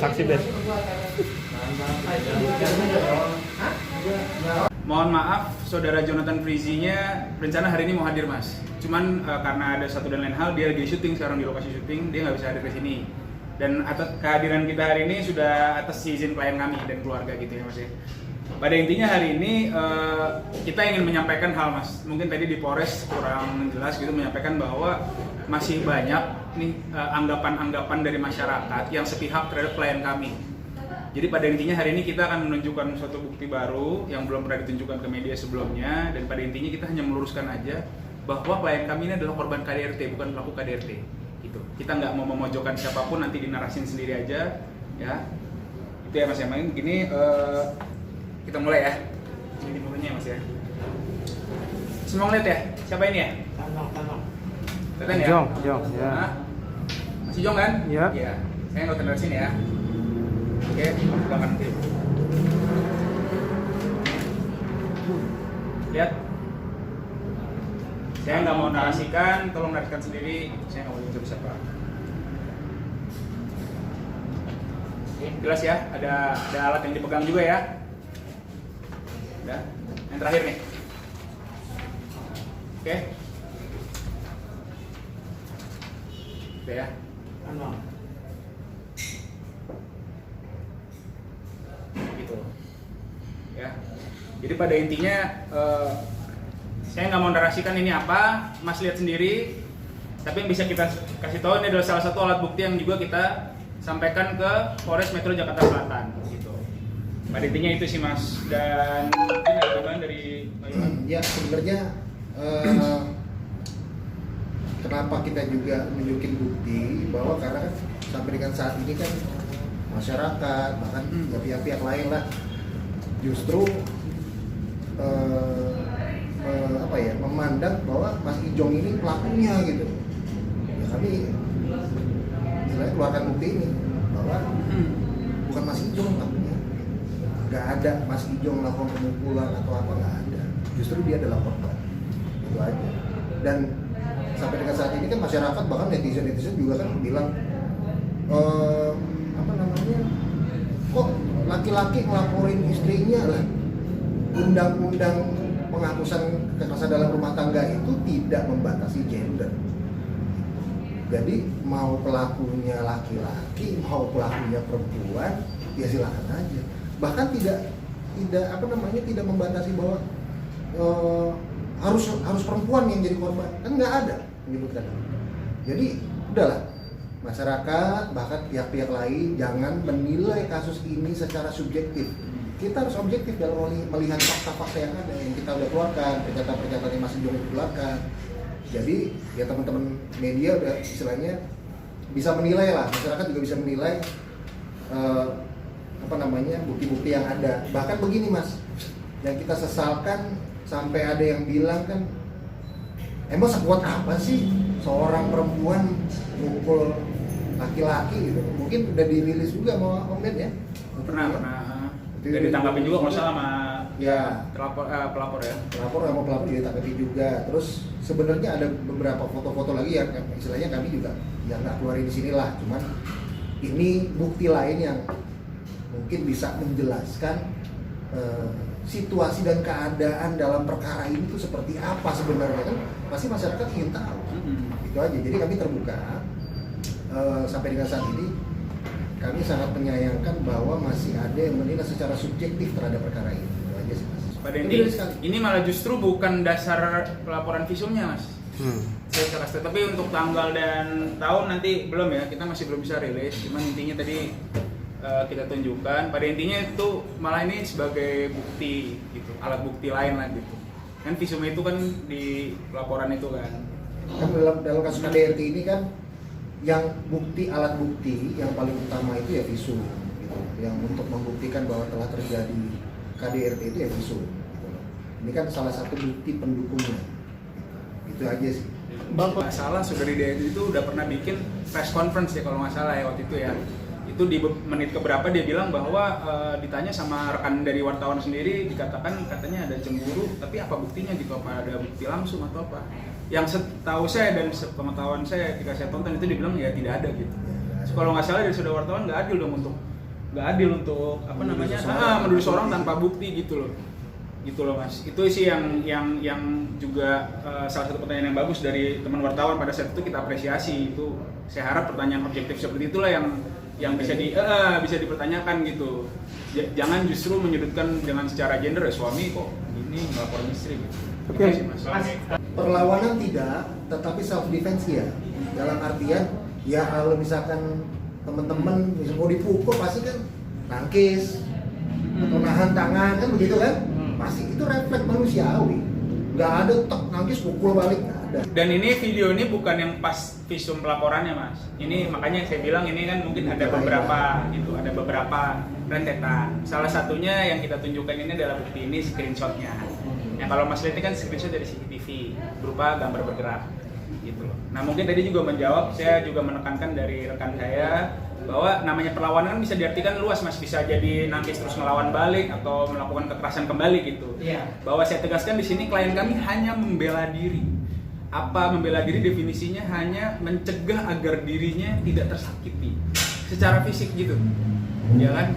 saksi best. Mohon maaf, saudara Jonathan Frizy-nya rencana hari ini mau hadir mas. Cuman karena ada satu dan lain hal, dia lagi syuting sekarang di lokasi syuting, dia nggak bisa hadir ke sini. Dan atas kehadiran kita hari ini sudah atas izin klien kami dan keluarga gitu ya mas ya. Pada intinya hari ini kita ingin menyampaikan hal mas. Mungkin tadi di Polres kurang jelas gitu menyampaikan bahwa masih banyak nih anggapan-anggapan dari masyarakat yang sepihak terhadap klien kami. Jadi pada intinya hari ini kita akan menunjukkan suatu bukti baru yang belum pernah ditunjukkan ke media sebelumnya, dan pada intinya kita hanya meluruskan aja bahwa klien kami ini adalah korban KDRT, bukan pelaku KDRT. Gitu. Kita nggak mau memojokkan siapapun, nanti dinarasin sendiri aja, ya. Itu ya mas ya. Main begini, kita mulai ya. Ini mulainya ya mas ya. Semua ngeliat ya? Siapa ini ya? Tanong. Kelihatan ya? Jong, ya. Hah? Masih Jong kan? Iya. Iya. Saya nggak tenar sini ya. Oke, belakang nanti. Lihat. Saya nggak mau narasikan, tolong narasikan sendiri. Saya nggak mau jujur siapa. Oke, jelas ya. Ada alat yang dipegang juga ya. Udah. Yang terakhir nih. Oke. Udah ya. Gitu ya. Jadi pada intinya saya nggak mau narasikan ini apa, mas lihat sendiri. Tapi yang bisa kita kasih tahu ini adalah salah satu alat bukti yang juga kita sampaikan ke Polres Metro Jakarta Selatan gitu. Pada intinya itu sih mas. Dan mungkin ada tambahan dari Pak Iwan. Ya sebenarnya kenapa kita juga menunjukin bukti bahwa karena kan sampai dengan saat ini kan masyarakat bahkan pihak-pihak lain lah justru memandang bahwa Mas Ijong ini pelakunya gitu. Ya kami istilahnya keluarkan bukti ini bahwa bukan Mas Ijong pelakunya. Gak ada Mas Ijong melakukan pemukulan atau apa, nggak ada. Justru dia adalah korban. Itu aja. Dan sampai dengan saat ini kan masyarakat bahkan netizen juga kan bilang kok laki-laki ngelaporin istrinya lah, undang-undang penghapusan kekerasan dalam rumah tangga itu tidak membatasi gender. Jadi mau pelakunya laki-laki mau pelakunya perempuan ya silakan aja. Bahkan tidak membatasi bahwa harus perempuan yang jadi korban, kan nggak ada menyebutkan. Jadi udahlah, masyarakat bahkan pihak-pihak lain jangan menilai kasus ini secara subjektif. Kita harus objektif dalam melihat fakta-fakta yang ada yang kita udah keluarkan, pernyataan-pernyataan yang masih belum dikeluarkan. Jadi ya teman-teman media udah istilahnya bisa menilai lah, masyarakat juga bisa menilai bukti-bukti yang ada. Bahkan begini mas, yang kita sesalkan sampai ada yang bilang kan, emang sekuat apa sih seorang perempuan mukul laki-laki gitu? Mungkin udah dirilis juga sama Om Ben ya? Pernah. Udah ditanggapin juga nggak salah sama ya pelapor ya. Pelapor sama pelapor juga ditanggapi juga. Terus sebenarnya ada beberapa foto-foto lagi yang istilahnya kami juga yang nggak keluarin di sini lah. Cuman ini bukti lain yang mungkin bisa menjelaskan situasi dan keadaan dalam perkara ini tuh seperti apa sebenarnya, kan pasti masyarakat ingin tahu. Itu aja. Jadi kami terbuka sampai dengan saat ini kami sangat menyayangkan bahwa masih ada yang menilai secara subjektif terhadap perkara ini. Itu aja sih mas. Pada intinya ini malah justru bukan dasar pelaporan visumnya mas. Tapi untuk tanggal dan tahun nanti belum ya, kita masih belum bisa rilis. Cuman intinya tadi kita tunjukkan. Pada intinya itu malah ini sebagai bukti gitu, alat bukti lain lah gitu. Kan visumnya itu kan di pelaporan itu kan. Kan dalam kasus KDRT ini kan yang bukti, alat bukti yang paling utama itu ya visum gitu. Yang untuk membuktikan bahwa telah terjadi KDRT itu ya visum gitu. Ini kan salah satu bukti pendukungnya gitu. Itu aja sih. Bang, nggak salah Sugeng itu udah pernah bikin press conference ya kalau nggak salah ya waktu itu ya. Itu di menit keberapa dia bilang bahwa ditanya sama rekan dari wartawan sendiri, katanya ada cemburu, tapi apa buktinya gitu, apa ada bukti langsung atau apa? Yang setahu saya dan sepengetahuan saya ketika saya tonton itu dibilang ya tidak ada gitu. So, kalau nggak salah dari saudara wartawan nggak adil dong untuk nggak adil untuk apa namanya menuduh seorang tanpa bukti gitu loh mas. Itu sih yang juga salah satu pertanyaan yang bagus dari teman wartawan pada saat itu, kita apresiasi itu. Saya harap pertanyaan objektif seperti itulah yang bisa dipertanyakan gitu. Jangan justru menyudutkan dengan secara gender, suami kok ini melaporin istri gitu. Oke. Gitu sih, mas. Perlawanan tidak, tetapi self defense ya. Dalam artian ya kalau misalkan teman-teman bisa mau dipukul pasti kan nangkis atau nahan tangan kan begitu kan? Pasti itu refleks manusiawi. Nggak ada tek nangkis pukul balik, nggak ada. Dan ini video ini bukan yang pas visum pelaporannya mas. Ini makanya saya bilang ini kan mungkin ada beberapa rentetan. Salah satunya yang kita tunjukkan ini adalah bukti ini screenshotnya. Yang kalau mas lihat ini kan screenshot dari CCTV berupa gambar bergerak gitu loh. Nah mungkin tadi juga menjawab, saya juga menekankan dari rekan saya bahwa namanya perlawanan kan bisa diartikan luas mas, bisa jadi nangkis terus melawan balik atau melakukan kekerasan kembali gitu. Iya. Bahwa saya tegaskan di sini klien kami hanya membela diri. Apa membela diri definisinya? Hanya mencegah agar dirinya tidak tersakiti secara fisik gitu, ya kan?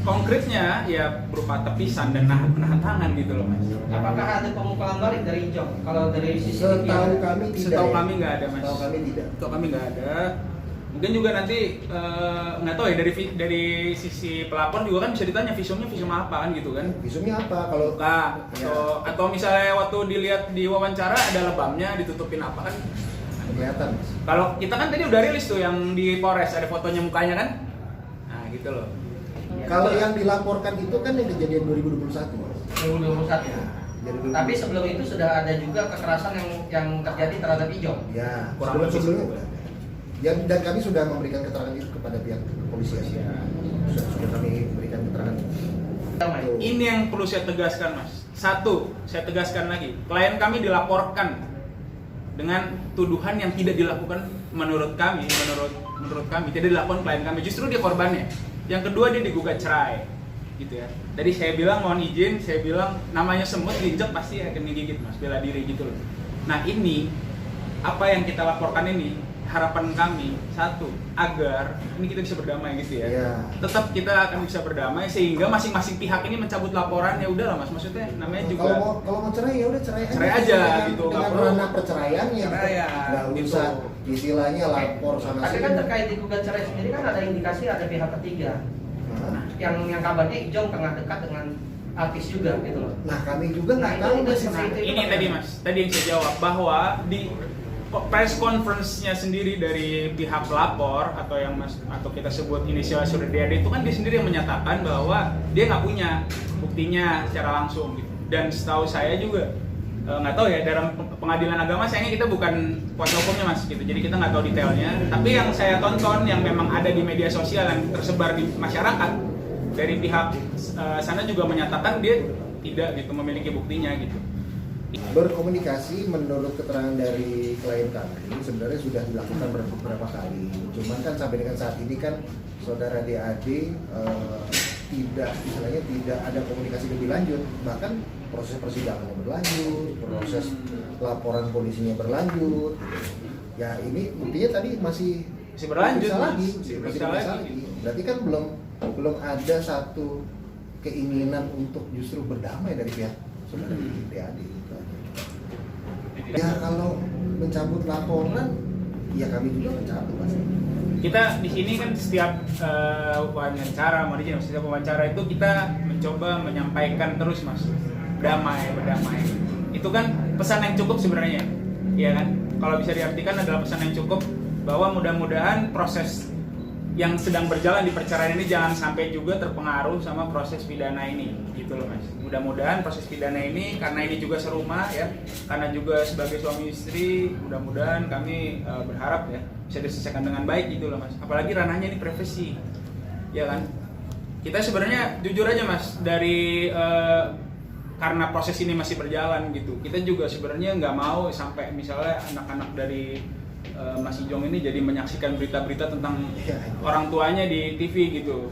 Konkretnya ya berupa tepisan dan nahan tangan gitu loh mas. Apakah ada pemukulan balik dari Ijong? Kalau dari CCTV? Setahu kami tidak. Setahu kami nggak ada mas. Setahu kami tidak. Setahu kami nggak ada. Mungkin juga nanti nggak tahu ya dari sisi pelapor juga kan bisa ditanya visumnya visum apa kan gitu kan? Visumnya apa kalau Atau misalnya waktu dilihat di wawancara ada lebamnya ditutupin apa kan? kelihatan Mas. Kalau kita kan tadi udah rilis tuh yang di Polres ada fotonya mukanya kan? Nah gitu loh. Kalau yang dilaporkan itu kan yang kejadian 2021 Mas. 2021 ya. Jadi Tapi sebelum itu sudah ada juga kekerasan yang terjadi terhadap Ijong. ya, Kurang lebih sebelumnya udah ada. Dan kami sudah memberikan keterangan itu kepada pihak kepolisian. Sudah kami berikan keterangan. Ini yang perlu saya tegaskan mas. Satu, saya tegaskan lagi, klien kami dilaporkan dengan tuduhan yang tidak dilakukan menurut kami tidak dilakukan klien kami, justru dia korbannya. Yang kedua dia digugat cerai, gitu ya. Tadi saya bilang mohon izin, saya bilang namanya semut diinjak pasti akan digigit mas, bela diri gitu loh. Nah ini apa yang kita laporkan ini, harapan kami satu agar ini kita bisa berdamai gitu ya. Ya. Tetap kita akan bisa berdamai sehingga masing-masing pihak ini mencabut laporan, ya udahlah mas, maksudnya namanya juga Kalau mau cerai ya udah cerai aja gitu, nggak dengan perlu ranah perceraian ya. Nggak gitu. usah istilahnya lapor sana Tapi sini. kan terkait digugat cerai sendiri kan ada indikasi ada pihak ketiga. Nah, Yang kabarnya Ijong tengah dekat dengan artis juga gitu loh. Nah kami juga nggak Nah, tahu itu Mas. seperti itu. Ini tadi mas, tadi yang saya jawab bahwa di press conference-nya sendiri dari pihak pelapor atau yang mas atau kita sebut inisial Suryadi itu kan dia sendiri yang menyatakan bahwa dia nggak punya buktinya secara langsung gitu. Dan setahu saya juga nggak tahu ya, dalam pengadilan agama sayangnya kita bukan kuasa hukumnya mas gitu, jadi kita nggak tahu detailnya. Tapi yang saya tonton yang memang ada di media sosial yang tersebar di masyarakat dari pihak sana juga menyatakan dia tidak gitu memiliki buktinya gitu. Berkomunikasi menurut keterangan dari klien kami sebenarnya sudah dilakukan beberapa kali. Cuman kan sampai dengan saat ini kan saudara DAD tidak ada komunikasi lebih lanjut. Bahkan proses persidangannya berlanjut, proses laporan polisinya berlanjut. Ya ini buktinya tadi masih berlanjut bisa lagi, masih masih bisa bisa lagi. lagi. Berarti kan belum ada satu keinginan untuk justru berdamai dari pihak saudara DAD. Ya kalau mencabut laporan, ya kami juga mencabut pasti. Kita di sini kan setiap wawancara, setiap wawancara itu kita mencoba menyampaikan terus mas, berdamai. Itu kan pesan yang cukup sebenarnya, ya kan? Kalau bisa diartikan adalah pesan yang cukup bahwa mudah-mudahan proses yang sedang berjalan di perceraian ini jangan sampai juga terpengaruh sama proses pidana ini, gitu loh mas. Mudah-mudahan proses pidana ini, karena ini juga serumah ya, karena juga sebagai suami istri, mudah-mudahan kami berharap ya bisa diselesaikan dengan baik gitu loh mas. Apalagi ranahnya ini privasi, ya kan. Kita sebenarnya jujur aja mas, dari karena proses ini masih berjalan gitu, kita juga sebenarnya nggak mau sampai misalnya anak-anak dari Mas Ijong ini jadi menyaksikan berita-berita tentang orang tuanya di TV gitu.